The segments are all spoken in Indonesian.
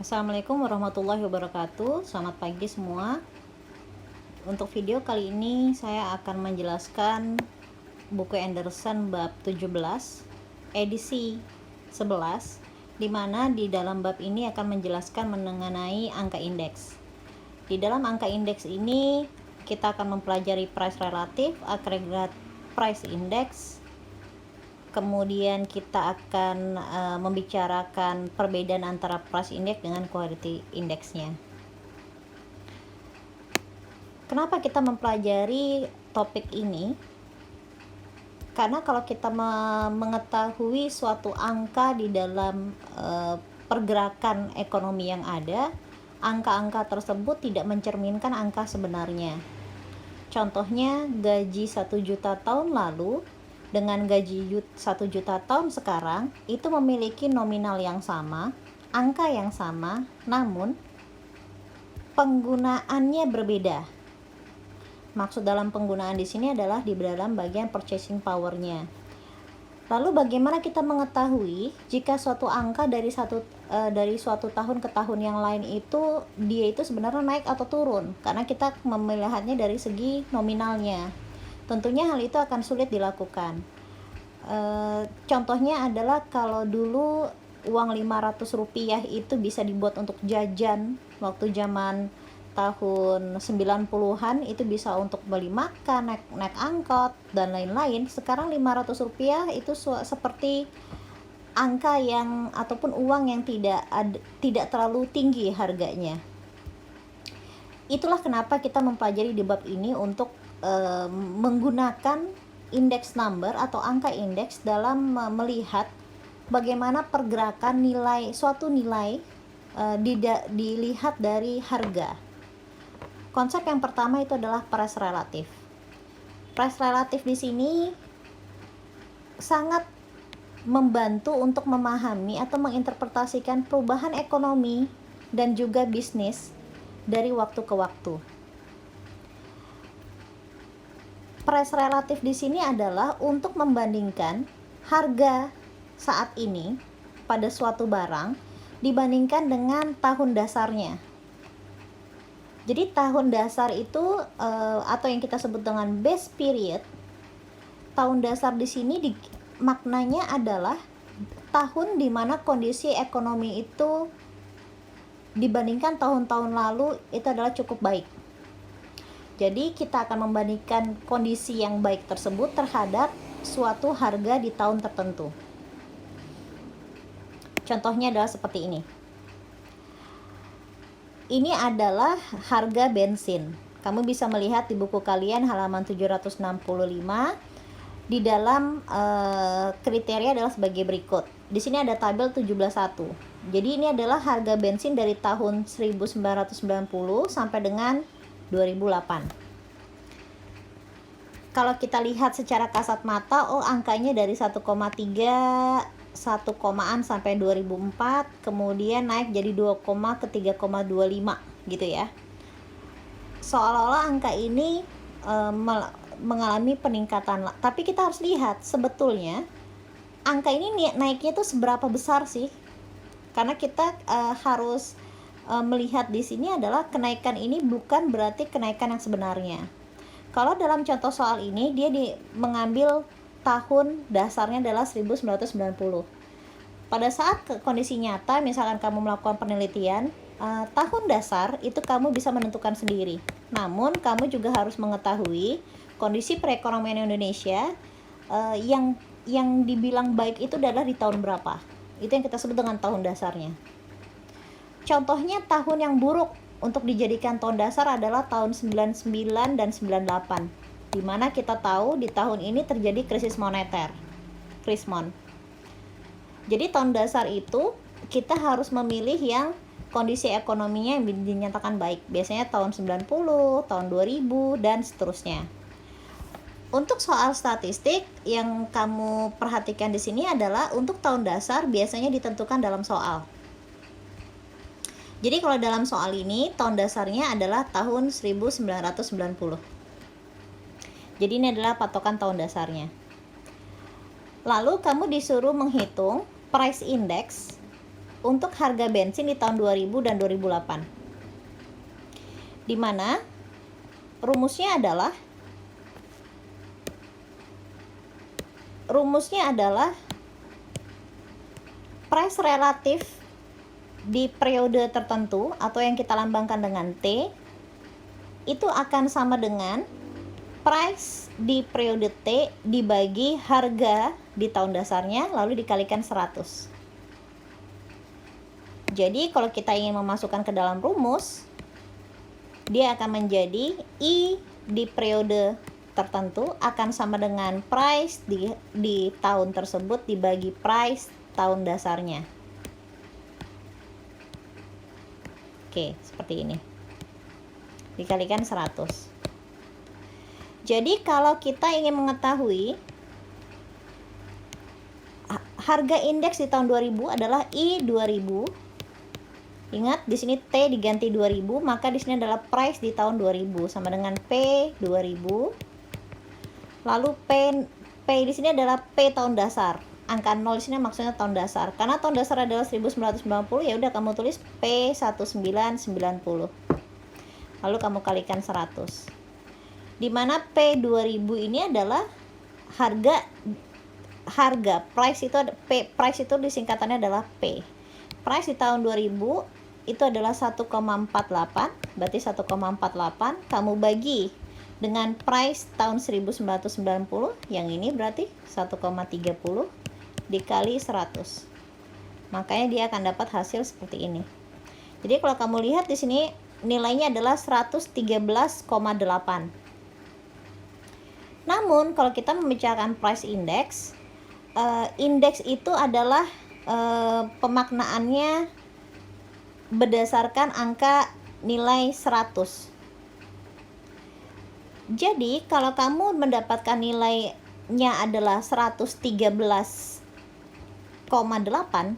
Assalamualaikum warahmatullahi wabarakatuh. Selamat pagi semua. Untuk video kali ini saya akan menjelaskan buku Anderson bab 17 edisi 11, di mana di dalam bab ini akan menjelaskan mengenai angka indeks. Di dalam angka indeks ini kita akan mempelajari price relatif, aggregate price index. Kemudian kita akan membicarakan perbedaan antara price index dengan quality indexnya. Kenapa kita mempelajari topik ini? Karena kalau kita mengetahui suatu angka di dalam pergerakan ekonomi yang ada, angka-angka tersebut tidak mencerminkan angka sebenarnya. Contohnya, gaji 1 juta tahun lalu dengan gaji 1 juta tahun sekarang itu memiliki nominal yang sama, angka yang sama, namun penggunaannya berbeda. Maksud dalam penggunaan di sini adalah di dalam bagian purchasing power-nya. Lalu bagaimana kita mengetahui jika suatu angka dari suatu tahun ke tahun yang lain itu dia itu sebenarnya naik atau turun? Karena kita melihatnya dari segi nominalnya. Tentunya hal itu akan sulit dilakukan. Contohnya adalah kalau dulu uang 500 rupiah itu bisa dibuat untuk jajan waktu zaman tahun 90-an, itu bisa untuk beli makan, naik angkot dan lain-lain. Sekarang 500 rupiah itu seperti angka yang ataupun uang yang tidak terlalu tinggi harganya. Itulah kenapa kita mempelajari di bab ini untuk menggunakan index number atau angka indeks dalam melihat bagaimana pergerakan suatu nilai dilihat dari harga. Konsep yang pertama itu adalah price relatif. Price relatif di sini sangat membantu untuk memahami atau menginterpretasikan perubahan ekonomi dan juga bisnis dari waktu ke waktu. Price relatif di sini adalah untuk membandingkan harga saat ini pada suatu barang dibandingkan dengan tahun dasarnya. Jadi tahun dasar itu atau yang kita sebut dengan base period, tahun dasar di sini maknanya adalah tahun di mana kondisi ekonomi itu dibandingkan tahun-tahun lalu itu adalah cukup baik. Jadi kita akan membandingkan kondisi yang baik tersebut terhadap suatu harga di tahun tertentu. Contohnya adalah seperti ini. Ini adalah harga bensin. Kamu bisa melihat di buku kalian halaman 765. Di dalam kriteria adalah sebagai berikut. Di sini ada tabel 17.1. Jadi ini adalah harga bensin dari tahun 1990 sampai dengan 2008. Kalau kita lihat secara kasat mata, angkanya dari 1,3 1 komaan sampai 2004, kemudian naik jadi 2, ke 3,25 gitu ya. Seolah-olah angka ini mengalami peningkatan, tapi kita harus lihat sebetulnya angka ini naiknya itu seberapa besar sih? Karena kita harus melihat di sini adalah kenaikan ini bukan berarti kenaikan yang sebenarnya. Kalau dalam contoh soal ini dia mengambil tahun dasarnya adalah 1990. Pada saat kondisi nyata, misalkan kamu melakukan penelitian, tahun dasar itu kamu bisa menentukan sendiri. Namun kamu juga harus mengetahui kondisi perekonomian Indonesia yang dibilang baik itu adalah di tahun berapa. Itu yang kita sebut dengan tahun dasarnya. Contohnya tahun yang buruk untuk dijadikan tahun dasar adalah tahun 99 dan 98, di mana kita tahu di tahun ini terjadi krisis moneter, krismon. Jadi tahun dasar itu kita harus memilih yang kondisi ekonominya yang dinyatakan baik. Biasanya tahun 90, tahun 2000 dan seterusnya. Untuk soal statistik yang kamu perhatikan di sini adalah untuk tahun dasar biasanya ditentukan dalam soal. Jadi kalau dalam soal ini tahun dasarnya adalah tahun 1990. Jadi ini adalah patokan tahun dasarnya. Lalu kamu disuruh menghitung price index untuk harga bensin di tahun 2000 dan 2008. Di mana rumusnya adalah price relatif di periode tertentu atau yang kita lambangkan dengan T itu akan sama dengan price di periode T dibagi harga di tahun dasarnya lalu dikalikan 100. Jadi kalau kita ingin memasukkan ke dalam rumus, dia akan menjadi I di periode tertentu akan sama dengan price di tahun tersebut dibagi price tahun dasarnya. Oke, seperti ini. Dikalikan 100. Jadi kalau kita ingin mengetahui harga indeks di tahun 2000 adalah I 2000. Ingat di sini T diganti 2000, maka di sini adalah price di tahun 2000 sama dengan P 2000. Lalu P di sini adalah P tahun dasar. Angka 0 di sini maksudnya tahun dasar. Karena tahun dasar adalah 1990, ya udah kamu tulis P1990. Lalu kamu kalikan 100. Di mana P2000 ini adalah harga price itu disingkatannya adalah P. Price di tahun 2000 itu adalah 1,48, berarti 1,48 kamu bagi dengan price tahun 1990, yang ini berarti 1,30 dikali 100. Makanya dia akan dapat hasil seperti ini. Jadi kalau kamu lihat di sini nilainya adalah 113,8. Namun kalau kita membicarakan price index, indeks itu adalah pemaknaannya berdasarkan angka nilai 100. Jadi kalau kamu mendapatkan nilainya adalah 113,8,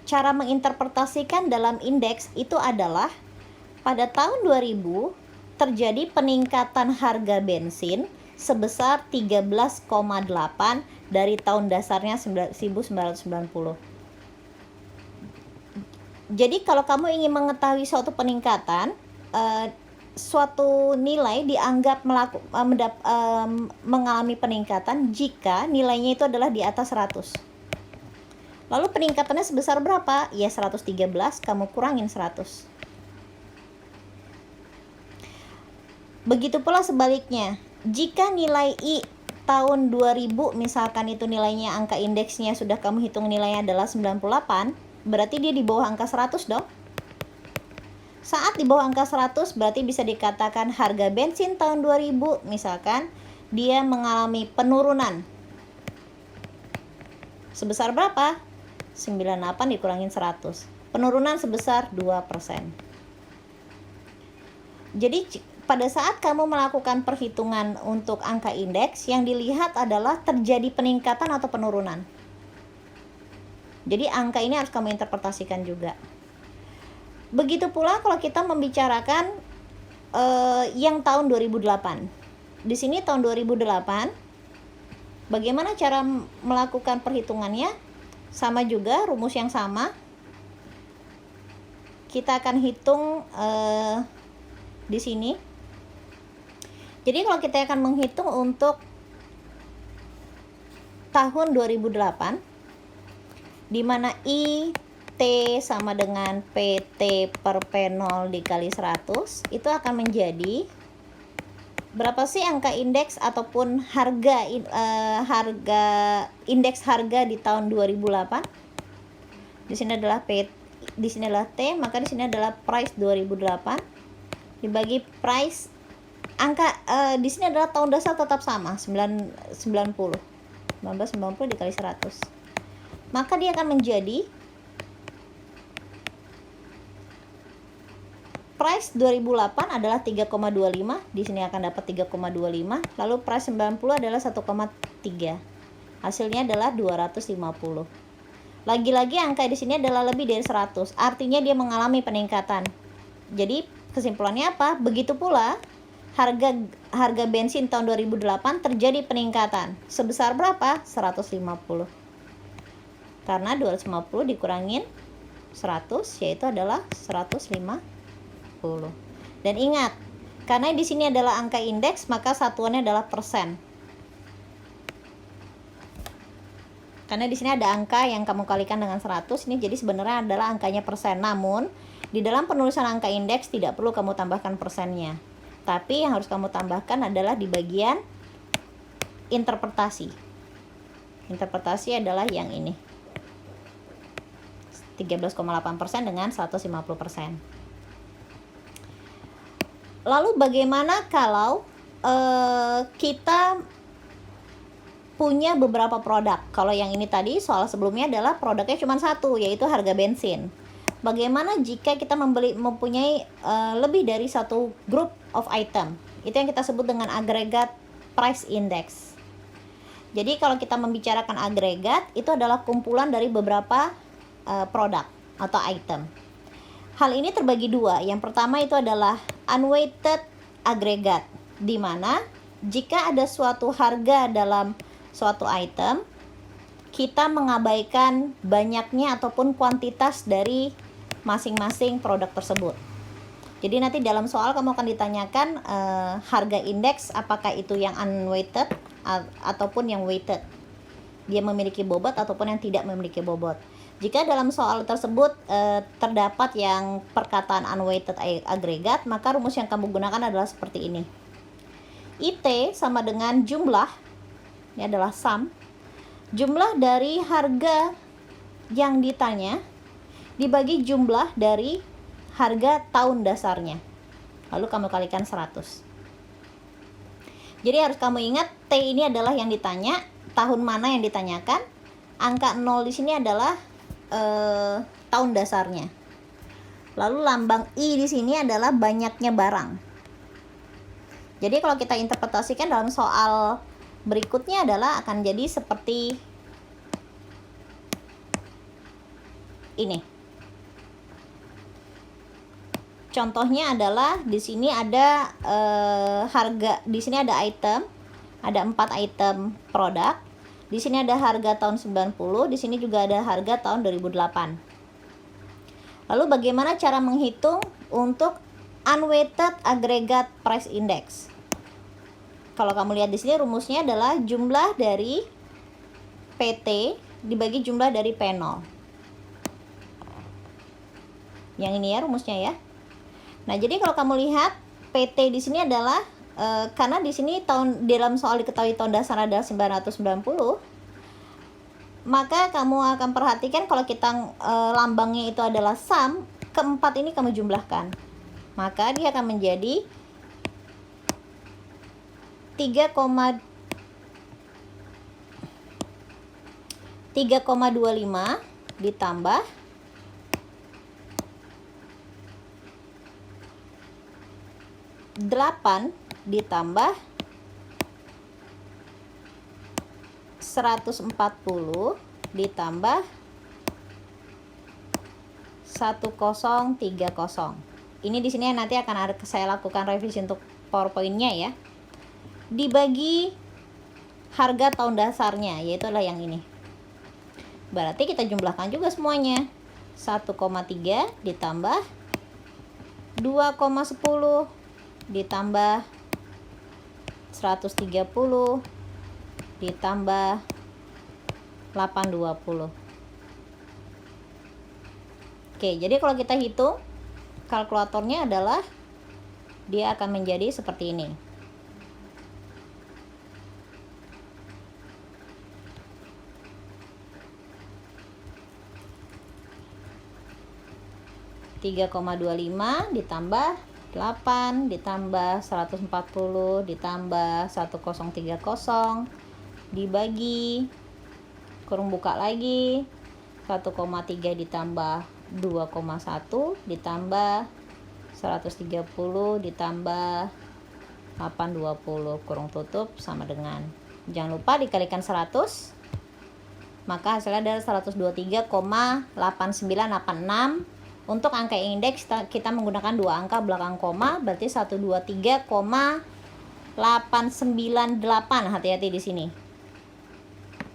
cara menginterpretasikan dalam indeks itu adalah pada tahun 2000 terjadi peningkatan harga bensin sebesar 13,8 dari tahun dasarnya 1990. Jadi kalau kamu ingin mengetahui suatu peningkatan, suatu nilai dianggap mengalami peningkatan jika nilainya itu adalah di atas 100. Lalu peningkatannya sebesar berapa? Ya 113, kamu kurangin 100. Begitu pula sebaliknya, jika nilai I tahun 2000 misalkan itu nilainya, angka indeksnya sudah kamu hitung nilainya adalah 98, berarti dia di bawah angka 100 dong. Saat di bawah angka 100 berarti bisa dikatakan harga bensin tahun 2000 misalkan dia mengalami penurunan. Sebesar berapa? 98 dikurangin 100. Penurunan sebesar 2%. Jadi pada saat kamu melakukan perhitungan untuk angka indeks, yang dilihat adalah terjadi peningkatan atau penurunan. Jadi angka ini harus kamu interpretasikan juga. Begitu pula kalau kita membicarakan yang tahun 2008. Di sini tahun 2008, bagaimana cara melakukan perhitungannya? Sama juga, rumus yang sama. Kita akan hitung di sini. Jadi kalau kita akan menghitung untuk tahun 2008, di mana I T sama dengan PT per P0 dikali 100, itu akan menjadi berapa sih angka indeks ataupun harga indeks harga di tahun 2008? Di sini adalah di sini adalah T, maka di sini adalah price 2008 dibagi price angka di sini adalah tahun dasar tetap sama 1990 dikali 100. Maka dia akan menjadi price 2008 adalah 3,25, di sini akan dapat 3,25, lalu price 90 adalah 1,3. Hasilnya adalah 250. Lagi-lagi angka di sini adalah lebih dari 100, artinya dia mengalami peningkatan. Jadi kesimpulannya apa? Begitu pula harga bensin tahun 2008 terjadi peningkatan. Sebesar berapa? 150. Karena 250 dikurangin 100 yaitu adalah 150. Dan ingat, karena di sini adalah angka indeks, maka satuannya adalah persen. Karena di sini ada angka yang kamu kalikan dengan 100, ini jadi sebenarnya adalah angkanya persen. Namun, di dalam penulisan angka indeks tidak perlu kamu tambahkan persennya. Tapi yang harus kamu tambahkan adalah di bagian interpretasi. Interpretasi adalah yang ini. 13,8% dengan 150%. Lalu bagaimana kalau kita punya beberapa produk? Kalau yang ini tadi soal sebelumnya adalah produknya cuma satu, yaitu harga bensin. Bagaimana jika kita mempunyai lebih dari satu group of item? Itu yang kita sebut dengan agregat price index. Jadi kalau kita membicarakan agregat, itu adalah kumpulan dari beberapa produk atau item. Hal ini terbagi dua. Yang pertama itu adalah unweighted agregat, di mana jika ada suatu harga dalam suatu item, kita mengabaikan banyaknya ataupun kuantitas dari masing-masing produk tersebut. Jadi nanti dalam soal kamu akan ditanyakan harga indeks, apakah itu yang unweighted ataupun yang weighted. Dia memiliki bobot ataupun yang tidak memiliki bobot. Jika dalam soal tersebut terdapat yang perkataan unweighted agregat, maka rumus yang kamu gunakan adalah seperti ini. IT sama dengan jumlah, ini adalah sum, jumlah dari harga yang ditanya dibagi jumlah dari harga tahun dasarnya. Lalu kamu kalikan 100. Jadi harus kamu ingat, T ini adalah yang ditanya, tahun mana yang ditanyakan. Angka 0 di sini adalah tahun dasarnya. Lalu lambang I di sini adalah banyaknya barang. Jadi kalau kita interpretasikan dalam soal berikutnya adalah akan jadi seperti ini. Contohnya adalah di sini ada harga, di sini ada item, ada 4 item produk. Di sini ada harga tahun 90, di sini juga ada harga tahun 2008. Lalu bagaimana cara menghitung untuk unweighted aggregate price index? Kalau kamu lihat di sini rumusnya adalah jumlah dari PT dibagi jumlah dari P0. Yang ini ya rumusnya ya. Nah, jadi kalau kamu lihat PT di sini adalah karena di sini dalam soal diketahui tahun dasar adalah 990, maka kamu akan perhatikan kalau kita lambangnya itu adalah sum, keempat ini kamu jumlahkan, maka dia akan menjadi 3,25 ditambah 8 ditambah 140 ditambah 1030. Ini di sini nanti akan saya lakukan revisi untuk PowerPoint-nya ya. Dibagi harga tahun dasarnya, yaitu adalah yang ini. Berarti kita jumlahkan juga semuanya. 1,3 ditambah 2,10 ditambah 130 ditambah 820. Oke, jadi kalau kita hitung, kalkulatornya adalah dia akan menjadi seperti ini. (3,25) ditambah 8 ditambah 140 ditambah 1030 dibagi kurung buka lagi 1,3 ditambah 2,1 ditambah 130 ditambah 820 kurung tutup sama dengan, jangan lupa dikalikan 100, maka hasilnya adalah 123,8986. Untuk angka indeks kita menggunakan dua angka belakang koma, berarti 123,898. Hati-hati di sini.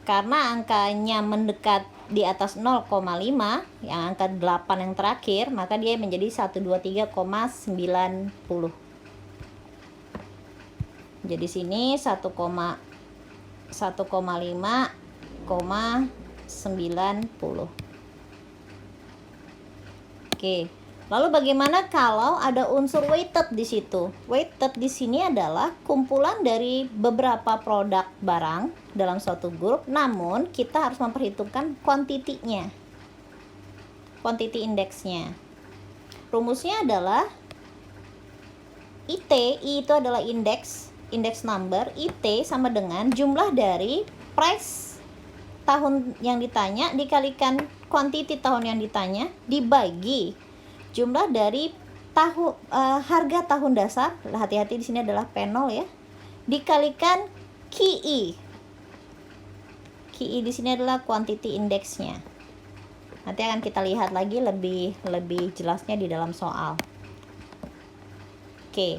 Karena angkanya mendekat di atas 0,5, yang angka 8 yang terakhir, maka dia menjadi 123,90. Jadi sini 1,5,90. Oke. Lalu bagaimana kalau ada unsur weighted di situ? Weighted di sini adalah kumpulan dari beberapa produk barang dalam suatu grup, namun kita harus memperhitungkan kuantitinya, quantity indeksnya. Rumusnya adalah IT, I itu adalah index number, IT sama dengan jumlah dari price tahun yang ditanya dikalikan quantity tahun yang ditanya dibagi jumlah dari harga tahun dasar, hati-hati di sini adalah P0 ya, dikalikan QI. QI di sini adalah quantity indeksnya. Nanti akan kita lihat lagi lebih jelasnya di dalam soal. Oke.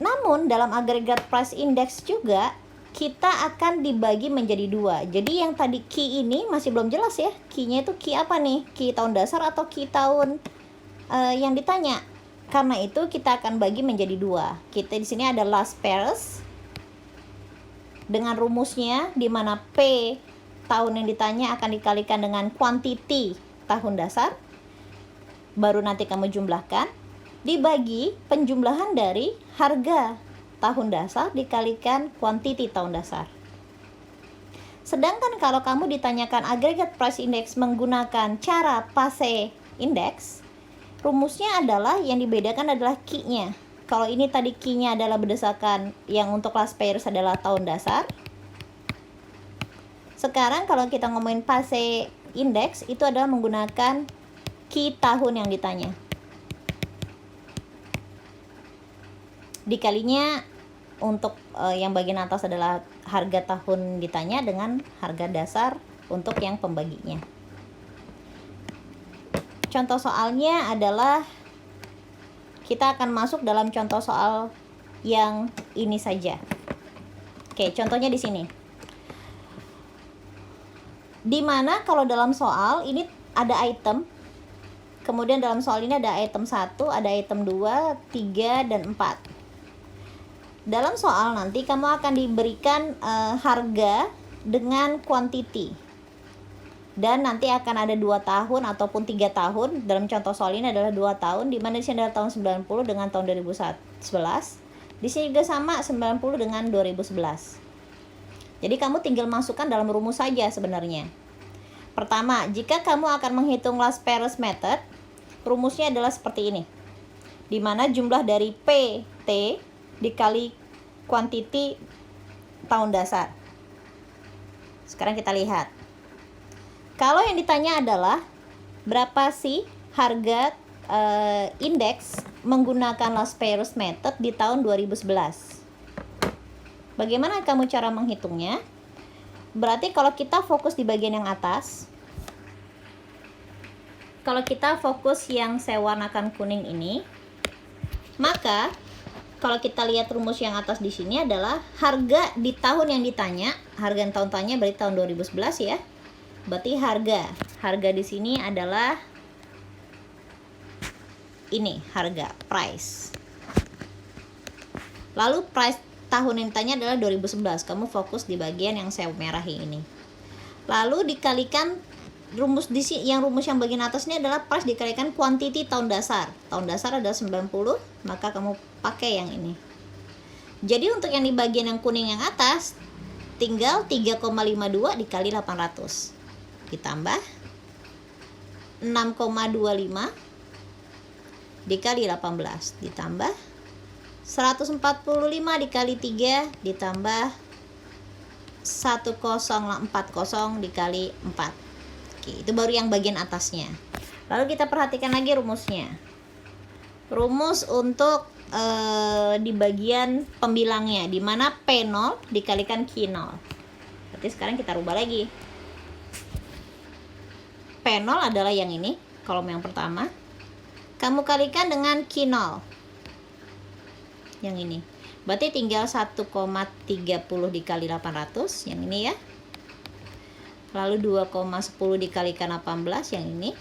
Namun dalam aggregate price index juga kita akan dibagi menjadi dua. Jadi yang tadi QI ini masih belum jelas ya. QI-nya itu QI apa nih? QI tahun dasar atau QI tahun yang ditanya. Karena itu kita akan bagi menjadi dua. Kita di sini ada last pairs dengan rumusnya di mana P tahun yang ditanya akan dikalikan dengan quantity tahun dasar. Baru nanti kamu jumlahkan dibagi penjumlahan dari harga tahun dasar dikalikan quantity tahun dasar. Sedangkan kalau kamu ditanyakan aggregate price index menggunakan cara Pace index, rumusnya adalah yang dibedakan adalah Q-nya. Kalau ini tadi Q-nya adalah berdasarkan yang untuk last pairs adalah tahun dasar. Sekarang kalau kita ngomongin Pace index itu adalah menggunakan Q tahun yang ditanya. Dikalinya untuk yang bagian atas adalah harga tahun ditanya dengan harga dasar untuk yang pembaginya. Contoh soalnya adalah kita akan masuk dalam contoh soal yang ini saja. Oke, contohnya di sini. Dimana kalau dalam soal ini ada item, kemudian dalam soal ini ada item 1, ada item 2, 3, dan 4. Dalam soal nanti kamu akan diberikan harga dengan quantity. Dan nanti akan ada 2 tahun ataupun 3 tahun. Dalam contoh soal ini adalah 2 tahun, di mana di sini adalah tahun 90 dengan tahun 2011. Di sini juga sama 90 dengan 2011. Jadi kamu tinggal masukkan dalam rumus saja sebenarnya. Pertama, jika kamu akan menghitung last pairs method, rumusnya adalah seperti ini. Di mana jumlah dari PT dikali quantity tahun dasar. Sekarang kita lihat. Kalau yang ditanya adalah berapa sih harga indeks menggunakan last pairs method di tahun 2011. Bagaimana kamu cara menghitungnya? Berarti kalau kita fokus di bagian yang atas, kalau kita fokus yang saya warnakan kuning ini, maka kalau kita lihat rumus yang atas di sini adalah harga di tahun yang ditanya, harga yang tahun tanya berarti tahun 2011 ya. Berarti harga di sini adalah ini, harga price. Lalu price tahun yang ditanya adalah 2011. Kamu fokus di bagian yang saya merahi ini. Lalu dikalikan rumus yang bagian atas ini adalah price dikalikan quantity tahun dasar. Tahun dasar adalah 90, maka kamu pakai yang ini. Jadi untuk yang di bagian yang kuning yang atas tinggal 3,52 dikali 800. Ditambah 6,25 dikali 18 ditambah 145 dikali 3 ditambah 1040 dikali 4. Oke, itu baru yang bagian atasnya. Lalu kita perhatikan lagi rumusnya. Rumus untuk di bagian pembilangnya, di mana P0 dikalikan Q0. Berarti sekarang kita rubah lagi. P0 adalah yang ini, kolom yang pertama. Kamu kalikan dengan Q0. Yang ini. Berarti tinggal 1,30 dikali 800, yang ini ya. lalu 2,10 dikalikan 18 yang ini,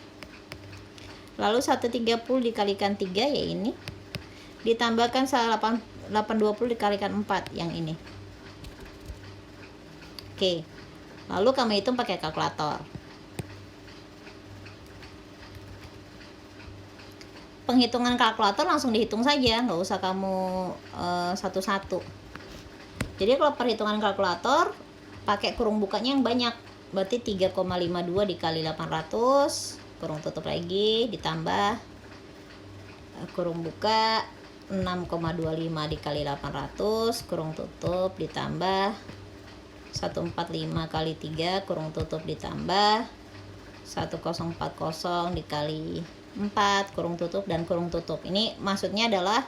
lalu 130 dikalikan 3 ya ini, ditambahkan 820 dikalikan 4 yang ini. Oke, lalu kamu hitung pakai kalkulator. Penghitungan kalkulator langsung dihitung saja, nggak usah kamu satu-satu. Jadi kalau perhitungan kalkulator pakai kurung bukanya yang banyak, berarti 3,52 dikali 800 kurung tutup lagi, ditambah kurung buka 6,25 dikali 800 kurung tutup, ditambah 145 kali 3 kurung tutup, ditambah 1040 dikali 4 kurung tutup dan kurung tutup. Ini maksudnya adalah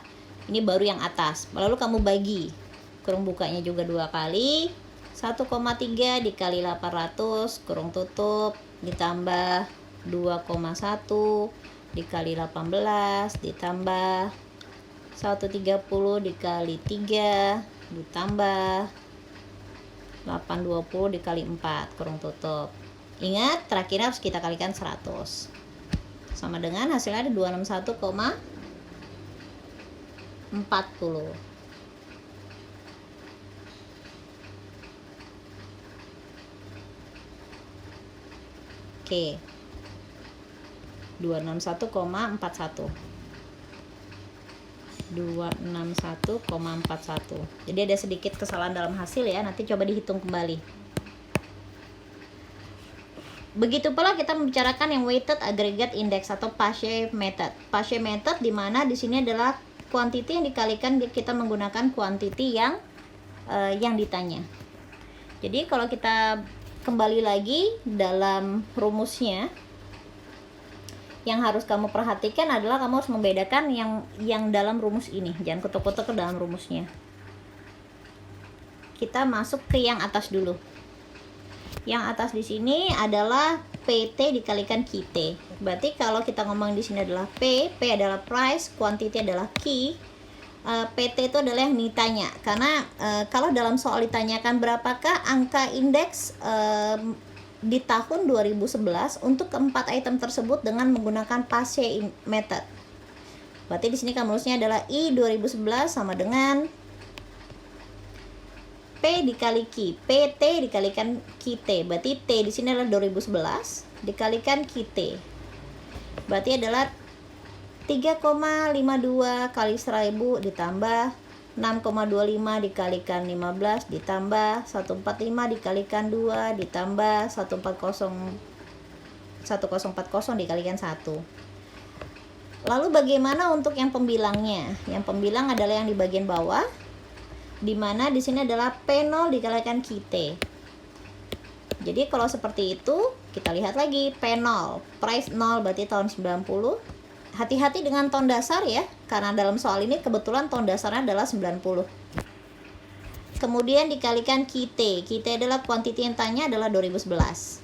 ini baru yang atas. Lalu kamu bagi kurung bukanya juga 2 kali, 1,3 dikali 800 kurung tutup, ditambah 2,1 dikali 18, ditambah 130 dikali 3, ditambah 820 dikali 4 kurung tutup. Ingat, terakhir harus kita kalikan 100. Sama dengan hasilnya ada 261,40. Oke. 261,41. 261,41. Jadi ada sedikit kesalahan dalam hasil ya, nanti coba dihitung kembali. Begitu pula kita membicarakan yang weighted aggregate index atau Paasche method. Paasche method di mana di sini adalah quantity yang dikalikan, kita menggunakan quantity yang ditanya. Jadi kalau kita kembali lagi dalam rumusnya, yang harus kamu perhatikan adalah kamu harus membedakan yang dalam rumus ini. Jangan ketuk-ketuk ke dalam rumusnya. Kita masuk ke yang atas dulu. Yang atas di sini adalah PT dikalikan QT. Berarti kalau kita ngomong di sini adalah P adalah price, quantity adalah Q, PT itu adalah yang ditanya. Karena kalau dalam soal ditanyakan berapakah angka indeks di tahun 2011 untuk keempat item tersebut dengan menggunakan Paasche method. Berarti di sini kamu nulisnya adalah I 2011 sama dengan P dikali Q, PT dikalikan QT. Berarti T di sini adalah 2011 dikalikan QT. Berarti adalah 3,52 kali 1000 ditambah 6,25 dikalikan 15 ditambah 145 dikalikan 2 ditambah 1040 dikalikan 1. Lalu bagaimana untuk yang pembilangnya? Yang pembilang adalah yang di bagian bawah, di mana di sini adalah P0 dikalikan QT. Jadi kalau seperti itu, kita lihat lagi P0, price 0 berarti tahun 90. Hati-hati dengan tahun dasar ya, karena dalam soal ini kebetulan tahun dasarnya adalah 90. Kemudian dikalikan QT. QT adalah quantity yang tanya adalah 2011.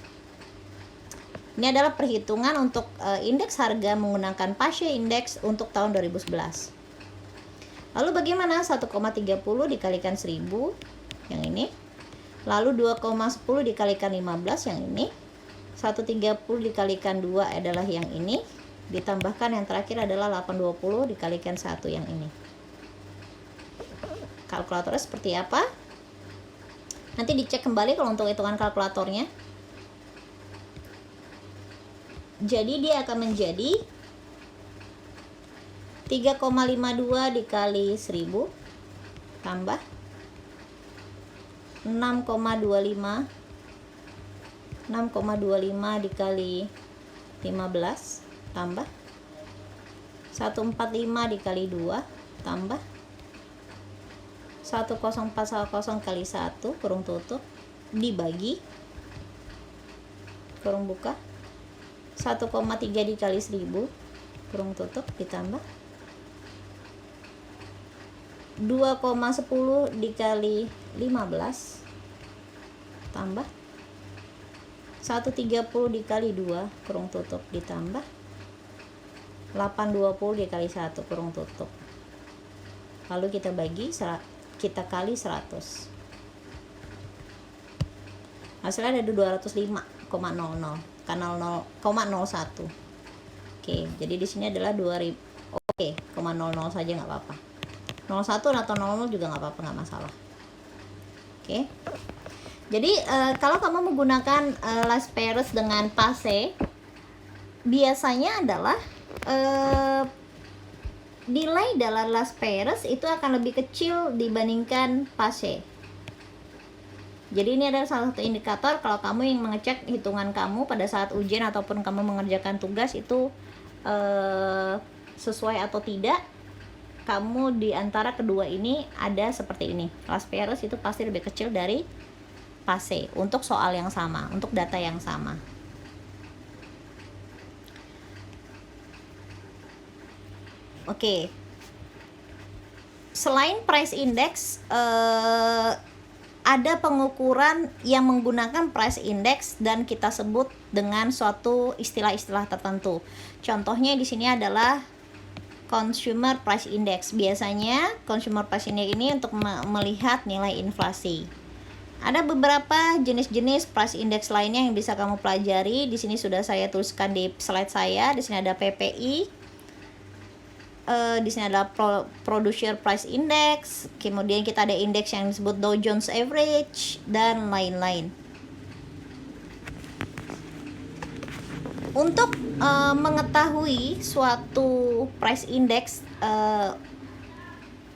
Ini adalah perhitungan untuk indeks harga menggunakan Paasche index untuk tahun 2011. Lalu bagaimana 1,30 dikalikan 1000 yang ini, lalu 2,10 dikalikan 15 yang ini, 130 dikalikan 2 adalah yang ini, ditambahkan yang terakhir adalah 820 dikalikan 1 yang ini. Kalkulatornya seperti apa? Nanti dicek kembali kalau untuk hitungan kalkulatornya. Jadi dia akan menjadi 3,52 dikali 1000 tambah 6,25 dikali 15 tambah 145 dikali 2 tambah 1040 kali 1 kurung tutup dibagi kurung buka 1,3 dikali 1000 kurung tutup ditambah 2,10 dikali 15 tambah 130 dikali 2 kurung tutup ditambah 820 dikali 1 kurung tutup. Lalu kita bagi, kita kali 100. Hasilnya ada 205,00 karena 0,01. Oke, jadi di sini adalah 2000. Oke, 0,00 saja nggak apa-apa. 01 atau 00 juga nggak apa-apa, nggak masalah. Oke. Jadi kalau kamu menggunakan last pairs dengan passe, biasanya adalah nilai dalam last pairs itu akan lebih kecil dibandingkan passe. Jadi ini adalah salah satu indikator kalau kamu yang mengecek hitungan kamu pada saat ujian ataupun kamu mengerjakan tugas itu sesuai atau tidak. Kamu di antara kedua ini ada seperti ini. Last pairs itu pasti lebih kecil dari passe untuk soal yang sama, untuk data yang sama. Oke. Selain price index, ada pengukuran yang menggunakan price index dan kita sebut dengan suatu istilah-istilah tertentu. Contohnya di sini adalah consumer price index. Biasanya consumer price index ini untuk melihat nilai inflasi. Ada beberapa jenis-jenis price index lainnya yang bisa kamu pelajari. Di sini sudah saya tuliskan di slide saya. Di sini ada PPI. Di sini ada Producer Price Index, kemudian kita ada indeks yang disebut Dow Jones Average dan lain-lain. Untuk mengetahui suatu price index,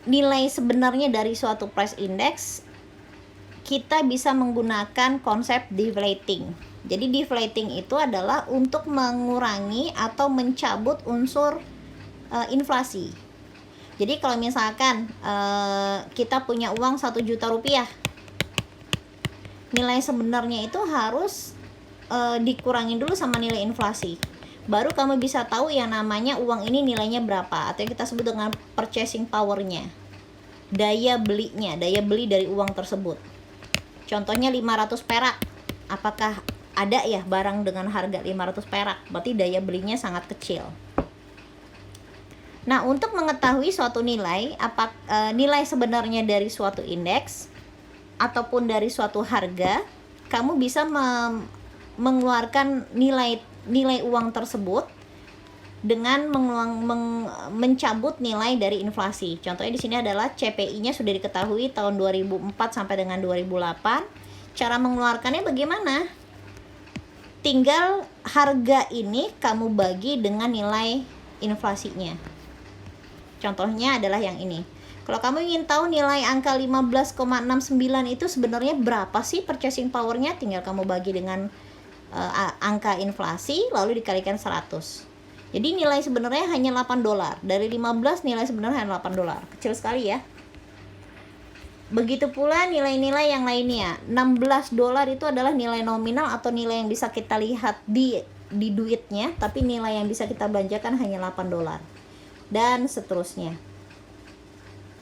nilai sebenarnya dari suatu price index, kita bisa menggunakan konsep deflating. Jadi deflating itu adalah untuk mengurangi atau mencabut unsur inflasi. Jadi kalau misalkan kita punya uang 1 juta rupiah, nilai sebenarnya itu harus dikurangin dulu sama nilai inflasi. Baru kamu bisa tahu yang namanya uang ini nilainya berapa, atau yang kita sebut dengan purchasing power-nya, daya belinya, daya beli dari uang tersebut. Contohnya 500 perak. Apakah ada ya barang dengan harga 500 perak? Berarti daya belinya sangat kecil. Nah, untuk mengetahui suatu nilai, nilai sebenarnya dari suatu indeks ataupun dari suatu harga, kamu bisa mengeluarkan nilai uang tersebut dengan mencabut nilai dari inflasi. Contohnya di sini adalah CPI-nya sudah diketahui tahun 2004 sampai dengan 2008. Cara mengeluarkannya bagaimana? Tinggal harga ini kamu bagi dengan nilai inflasinya. Contohnya adalah yang ini. Kalau kamu ingin tahu nilai angka 15,69 itu sebenarnya berapa sih purchasing power-nya, tinggal kamu bagi dengan angka inflasi lalu dikalikan 100. Jadi nilai sebenarnya hanya $8. Dari 15 nilai sebenarnya hanya $8. Kecil sekali ya. Begitu pula nilai-nilai yang lainnya. $16 itu adalah nilai nominal atau nilai yang bisa kita lihat di duitnya, tapi nilai yang bisa kita belanjakan hanya $8. Dan seterusnya.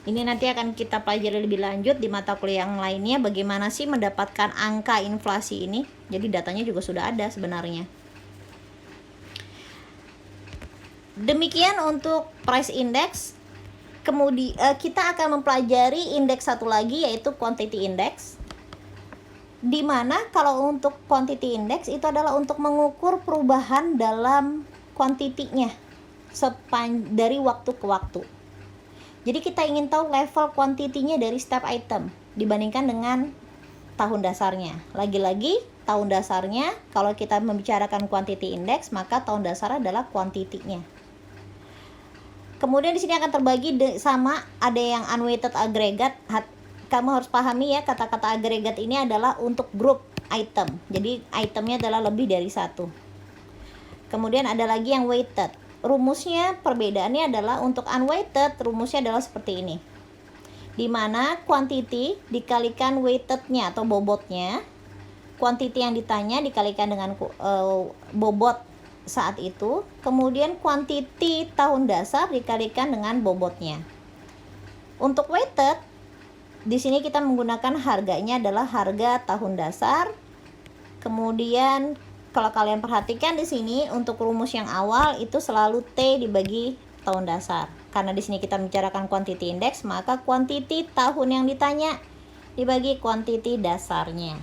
Ini nanti akan kita pelajari lebih lanjut di mata kuliah yang lainnya, bagaimana sih mendapatkan angka inflasi ini. Jadi datanya juga sudah ada sebenarnya. Demikian untuk price index. Kemudian kita akan mempelajari indeks satu lagi, yaitu quantity index. Dimana kalau untuk quantity index itu adalah untuk mengukur perubahan dalam kuantitinya dari waktu ke waktu. Jadi kita ingin tahu level kuantitinya dari setiap item dibandingkan dengan tahun dasarnya. Lagi-lagi tahun dasarnya, kalau kita membicarakan quantity index, maka tahun dasar adalah kuantitinya. Kemudian di sini akan terbagi sama ada yang unweighted aggregate. Kamu harus pahami ya, kata-kata agregat ini adalah untuk grup item. Jadi itemnya adalah lebih dari satu. Kemudian ada lagi yang weighted. Rumusnya, perbedaannya adalah untuk unweighted, rumusnya adalah seperti ini. Di mana quantity dikalikan weighted-nya atau bobotnya. Quantity yang ditanya dikalikan dengan bobot saat itu. Kemudian quantity tahun dasar dikalikan dengan bobotnya. Untuk weighted, di sini kita menggunakan harganya adalah harga tahun dasar. Kemudian kalau kalian perhatikan di sini untuk rumus yang awal itu selalu T dibagi tahun dasar. Karena di sini kita membicarakan quantity index, maka quantity tahun yang ditanya dibagi quantity dasarnya.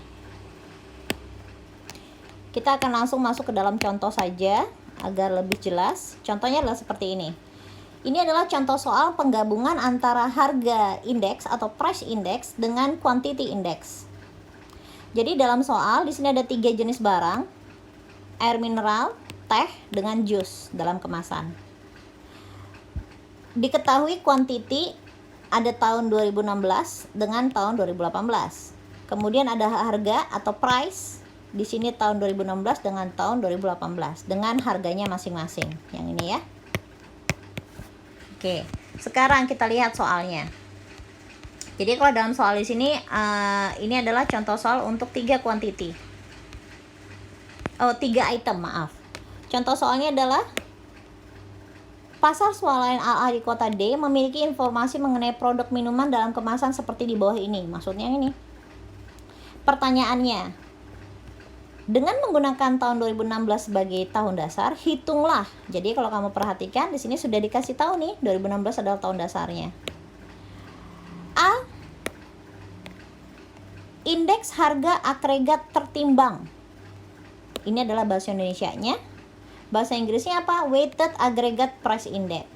Kita akan langsung masuk ke dalam contoh saja agar lebih jelas. Contohnya adalah seperti ini. Ini adalah contoh soal penggabungan antara harga indeks atau price index dengan quantity index. Jadi dalam soal di sini ada 3 jenis barang: air mineral, teh, dengan jus dalam kemasan. Diketahui quantity ada tahun 2016 dengan tahun 2018. Kemudian ada harga atau price di sini tahun 2016 dengan tahun 2018 dengan harganya masing-masing. Yang ini ya. Oke, sekarang kita lihat soalnya. Jadi kalau dalam soal di sini ini adalah contoh soal untuk 3 quantity. 3 item, maaf. Contoh soalnya adalah pasar swalayan AA di kota D memiliki informasi mengenai produk minuman dalam kemasan seperti di bawah ini. Maksudnya ini. Pertanyaannya, dengan menggunakan tahun 2016 sebagai tahun dasar, hitunglah. Jadi kalau kamu perhatikan di sini sudah dikasih tahu nih, 2016 adalah tahun dasarnya. A. Indeks harga agregat tertimbang. Ini adalah bahasa Indonesianya. Bahasa Inggrisnya apa? Weighted Aggregate Price Index.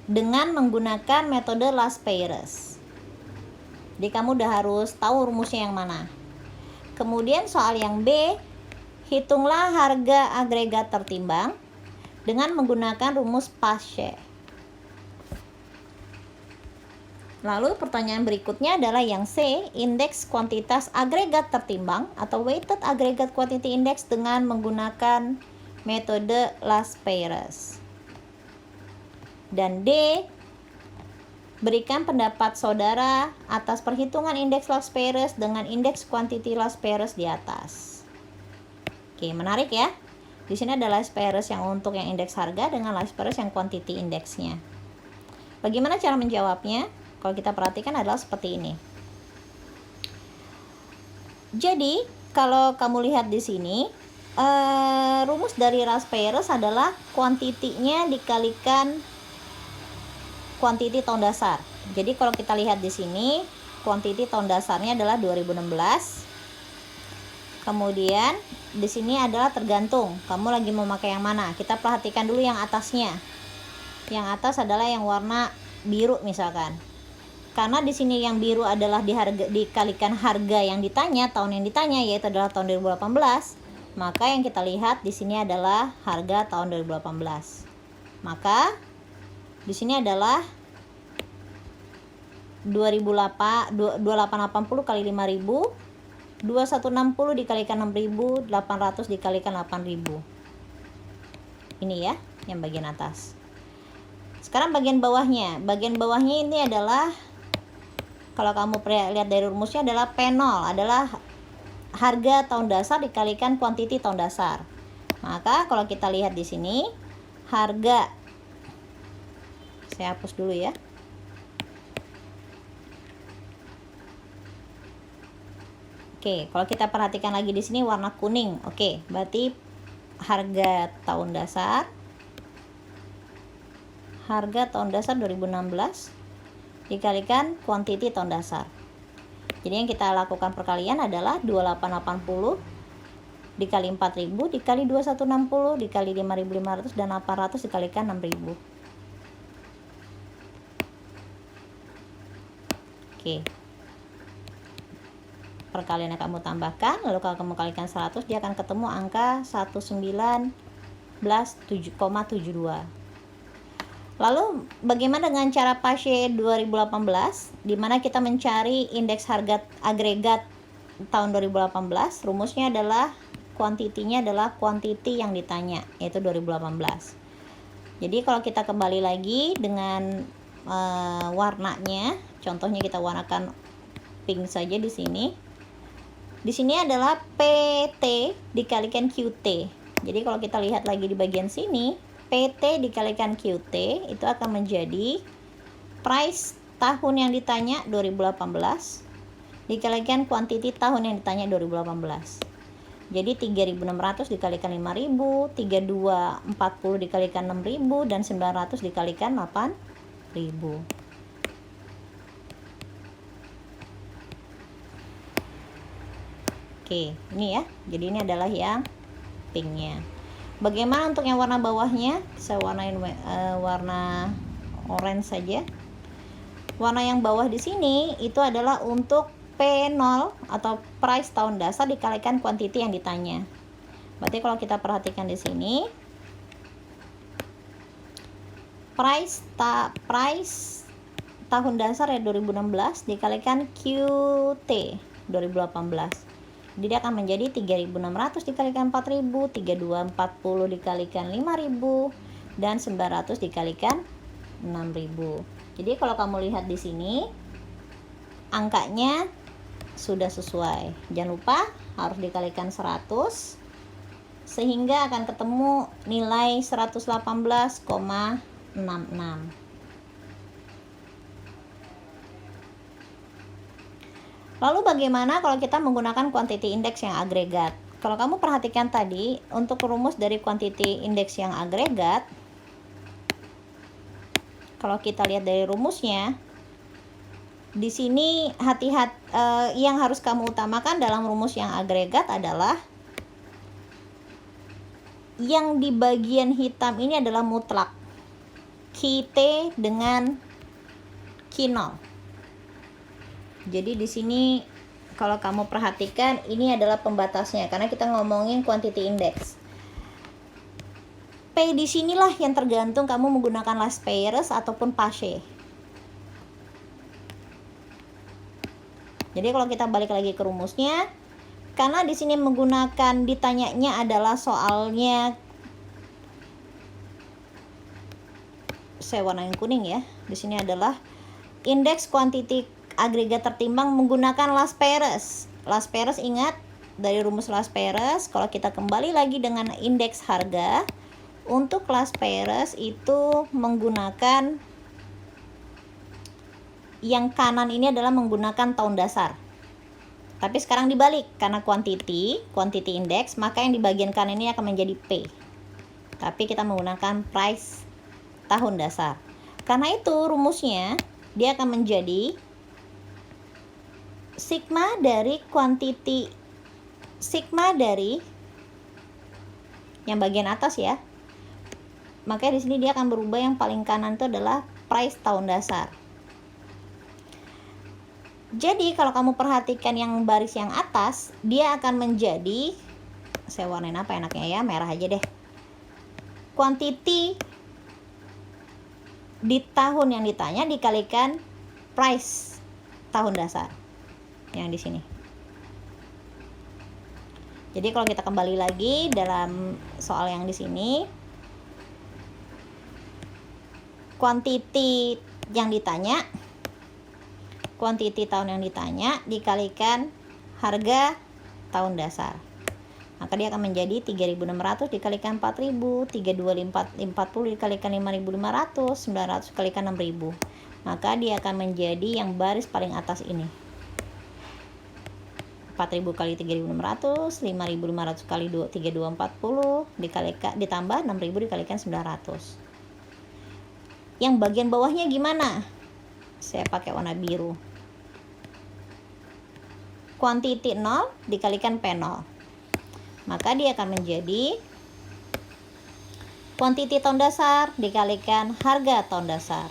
Dengan menggunakan metode Las Peyres. Jadi kamu udah harus tahu rumusnya yang mana. Kemudian soal yang B, hitunglah harga agregat tertimbang dengan menggunakan rumus Paasche. Lalu pertanyaan berikutnya adalah yang C, indeks kuantitas agregat tertimbang atau weighted aggregate quantity index dengan menggunakan metode Las Peyres. Dan D, berikan pendapat saudara atas perhitungan indeks Las Peyres dengan indeks quantity Las Peyres di atas. Oke, menarik ya. Di sini ada Las Peyres yang untuk yang indeks harga dengan Las Peyres yang quantity indeksnya. Bagaimana cara menjawabnya? Kalau kita perhatikan adalah seperti ini. Jadi, kalau kamu lihat di sini, rumus dari Las Peyres adalah kuantitinya dikalikan kuantiti tahun dasar. Jadi kalau kita lihat di sini, kuantiti tahun dasarnya adalah 2016. Kemudian di sini adalah tergantung kamu lagi mau pakai yang mana. Kita perhatikan dulu yang atasnya. Yang atas adalah yang warna biru misalkan. Karena di sini yang biru adalah dikalikan harga yang ditanya, tahun yang ditanya yaitu adalah tahun 2018. Maka yang kita lihat di sini adalah harga tahun 2018. Maka di sini adalah 2880 kali 5000, 2160 dikalikan 6000, 800 dikalikan 8000. Ini ya, yang bagian atas. Sekarang bagian bawahnya. Bagian bawahnya ini adalah, kalau kamu lihat dari rumusnya adalah P0, adalah harga tahun dasar dikalikan kuantiti tahun dasar. Maka kalau kita lihat di sini, harga, saya hapus dulu ya. Oke, kalau kita perhatikan lagi di sini warna kuning. Oke, berarti harga tahun dasar 2016 dikalikan kuantiti tahun dasar. Jadi yang kita lakukan perkalian adalah 2880 dikali 4000 dikali 2160 dikali 5500 dan 800 dikalikan 6000. Oke. Perkalian yang kamu tambahkan, lalu kalau kamu kalikan 100, dia akan ketemu angka 19,72. Lalu bagaimana dengan cara Paasche 2018, di mana kita mencari indeks harga agregat tahun 2018? Rumusnya adalah kuantitinya adalah kuantiti yang ditanya, yaitu 2018. Jadi kalau kita kembali lagi dengan warnanya, contohnya kita warnakan pink saja di sini. Di sini adalah PT dikalikan QT. Jadi kalau kita lihat lagi di bagian sini, PT dikalikan QT itu akan menjadi price tahun yang ditanya 2018 dikalikan quantity tahun yang ditanya 2018. Jadi 3600 dikalikan 5000, 3240 dikalikan 6000 dan 900 dikalikan 8000. Oke, ini ya. Jadi ini adalah yang pinknya. Bagaimana untuk yang warna bawahnya? Saya warnain warna orange saja. Warna yang bawah di sini itu adalah untuk P0 atau price tahun dasar dikalikan quantity yang ditanya. Berarti kalau kita perhatikan di sini, price tahun dasar ya 2016 dikalikan QT 2018. Jadi dia akan menjadi 3.600 dikalikan 4.000, 3240 dikalikan 5.000, dan 900 dikalikan 6.000. Jadi kalau kamu lihat di sini, angkanya sudah sesuai. Jangan lupa harus dikalikan 100, sehingga akan ketemu nilai 118,66. Lalu bagaimana kalau kita menggunakan quantity index yang agregat? Kalau kamu perhatikan tadi, untuk rumus dari quantity index yang agregat, kalau kita lihat dari rumusnya, di sini yang harus kamu utamakan dalam rumus yang agregat adalah yang di bagian hitam ini adalah mutlak, QT dengan Q0. Jadi di sini kalau kamu perhatikan ini adalah pembatasnya karena kita ngomongin quantity index. P di sinilah yang tergantung kamu menggunakan last payers ataupun passe. Jadi kalau kita balik lagi ke rumusnya, karena di sini menggunakan ditanyanya adalah soalnya, saya warnain kuning ya. Di sini adalah indeks quantity agregat tertimbang menggunakan last payers. Last payers, ingat dari rumus last payers, kalau kita kembali lagi dengan indeks harga, untuk last payers itu menggunakan yang kanan ini adalah menggunakan tahun dasar. Tapi sekarang dibalik, karena quantity index, maka yang di bagian kanan ini akan menjadi P. Tapi kita menggunakan price tahun dasar. Karena itu rumusnya dia akan menjadi sigma dari yang bagian atas ya. Makanya di sini dia akan berubah, yang paling kanan itu adalah price tahun dasar. Jadi kalau kamu perhatikan yang baris yang atas, dia akan menjadi, saya warnain apa enaknya ya, merah aja deh. Quantity di tahun yang ditanya dikalikan price tahun dasar yang di sini. Jadi kalau kita kembali lagi dalam soal yang di sini, quantity yang ditanya, quantity tahun yang ditanya dikalikan harga tahun dasar, maka dia akan menjadi 3.600 dikalikan 4.000, 3.240 dikalikan 5.500, 900 dikalikan 6.000, maka dia akan menjadi yang baris paling atas ini. 4.000 kali 3.600, 5.500 kali 3.240 ditambah 6.000 dikalikan 900. Yang bagian bawahnya gimana? Saya pakai warna biru. Quantity 0 dikalikan P0, maka dia akan menjadi quantity tahun dasar dikalikan harga tahun dasar,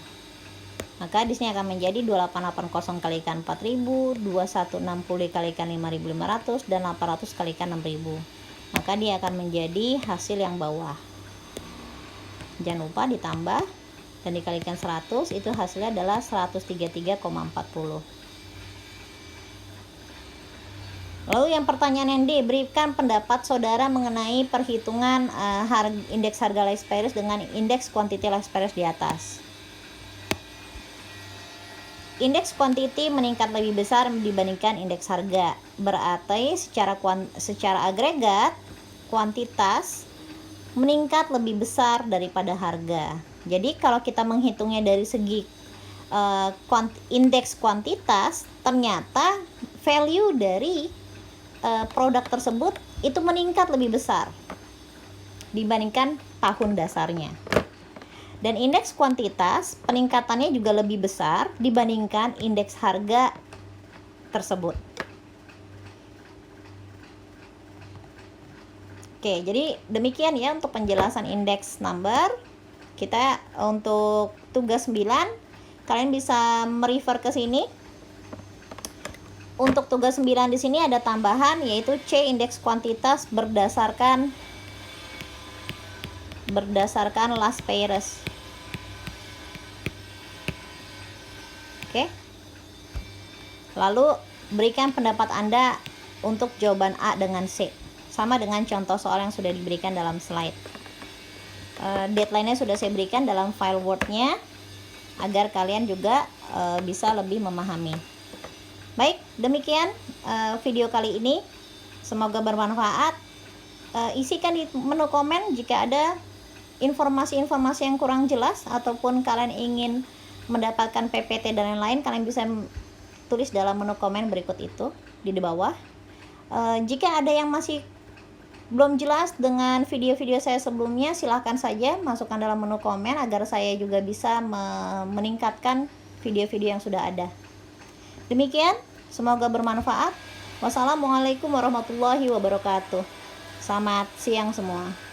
maka di sini akan menjadi 2880 kalikan 4.000, 2160 dikalikan 5.500, dan 800 kalikan 6.000, maka dia akan menjadi hasil yang bawah. Jangan lupa ditambah dan dikalikan 100, itu hasilnya adalah 133,40. Lalu yang pertanyaan yang D, berikan pendapat saudara mengenai perhitungan indeks harga last payers dengan indeks quantity last payers di atas. Indeks quantity meningkat lebih besar dibandingkan indeks harga. Berarti secara agregat kuantitas meningkat lebih besar daripada harga. Jadi kalau kita menghitungnya dari segi indeks kuantitas, ternyata value dari produk tersebut itu meningkat lebih besar dibandingkan tahun dasarnya. Dan indeks kuantitas peningkatannya juga lebih besar dibandingkan indeks harga tersebut. Oke, jadi demikian ya untuk penjelasan index number. Kita untuk tugas 9 kalian bisa merefer ke sini. Untuk tugas 9 di sini ada tambahan yaitu C indeks kuantitas berdasarkan last pairs. Oke. Lalu berikan pendapat Anda untuk jawaban A dengan C. Sama dengan contoh soal yang sudah diberikan dalam slide. Deadline-nya sudah saya berikan dalam file Word-nya agar kalian juga bisa lebih memahami. Baik, demikian video kali ini. Semoga bermanfaat. Isikan di menu komen jika ada informasi-informasi yang kurang jelas ataupun kalian ingin mendapatkan PPT dan lain-lain, kalian bisa tulis dalam menu komen berikut itu di bawah. Jika ada yang masih belum jelas dengan video-video saya sebelumnya, silahkan saja masukkan dalam menu komen agar saya juga bisa meningkatkan video-video yang sudah ada. Demikian, semoga bermanfaat. Wassalamualaikum warahmatullahi wabarakatuh. Selamat siang semua.